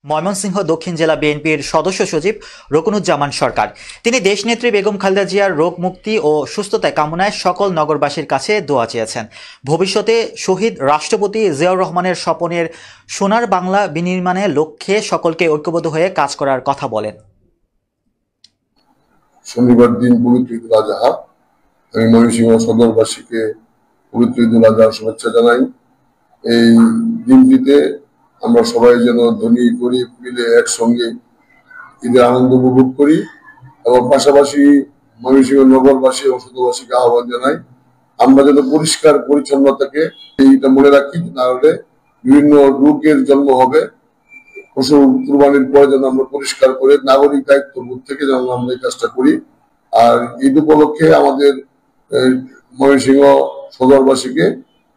ময়মনসিংহ দক্ষিণ জেলা বিএনপির সদস্য সচিব রুকনুজ্জামান সরকার। তিনি দেশনেত্রী বেগম খালেদা জিয়ার রোগ মুক্তি ও সুস্থতা কামনায় সকল নগরবাসীর কাছে দোয়া চেয়েছেন। ভবিষ্যতে শহীদ রাষ্ট্রপতি জিয়াউর রহমানের স্বপ্নের সোনার বাংলা বিনির্মাণের লক্ষ্যে সকলকে ঐক্যবদ্ধ হয়ে কাজ করার কথা বলেন। শনিবার দিন পবিত্র ঈদুল আজহা। আমি ময়মনসিংহ সদরবাসীকে পবিত্র ঈদুল আজহার শুভেচ্ছা জানাই। এই দিনটিতে আমরা সবাই যেন ধনী গরিব মিলে একসঙ্গে ঈদের আনন্দ উপভোগ করি এবং পাশাপাশি ময়মনসিংহ নগরবাসী এবং সদরবাসীকে আহ্বান জানাই আমরা যেন পরিষ্কার পরিচ্ছন্নতাকে এইটা মনে রাখি, না হলে বিভিন্ন রোগের জন্ম হবে। পশু কুরবানির পরে যেন আমরা পরিষ্কার করে নাগরিক দায়িত্ববোধ থেকে যেন আমরা এই কাজটা করি। আর ঈদ উপলক্ষে আমাদের ময়মনসিংহ সদরবাসীকে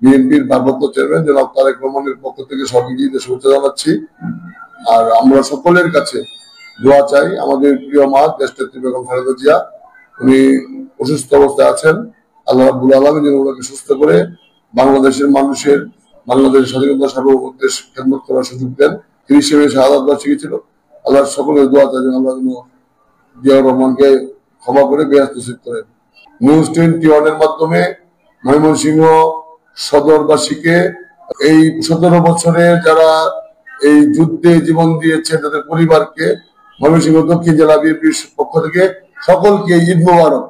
বিএনপির ভারপ্রাপ্ত চেয়ারম্যান জনাব তারেক রহমানের পক্ষ থেকে সবাইকে ঈদের শুভেচ্ছা জানাচ্ছি। আর আমরা সকলের কাছে দোয়া চাই। আমাদের প্রিয় মা দেশনেত্রী বেগম খালেদা জিয়া, উনি অসুস্থ অবস্থায় আছেন। আল্লাহ রাব্বুল আলামিন যেন ওনাকে সুস্থ করে বাংলাদেশের মানুষের, বাংলাদেশের স্বাধীনতা সার্বভৌমত্বের খেদমত করার সুযোগ দেন। তিনি হিসেবে শাহাদাত বার্ষিকী ছিল। আল্লাহ সকলের দোয়া চাই যেন আল্লাহ যেন জিয়াউর রহমানকে ক্ষমা করে বেহেশত নসিব করেন। নিউজ 21 এর মাধ্যমে ময়মনসিংহ সদরবাসীকে এই 17 বছরে যারা এই যুদ্ধে জীবন দিয়েছে তাদের পরিবারকে ময়মনসিংহ দক্ষিণ জেলা বিএনপির পক্ষ থেকে সকলকে ঈদ মোবারক।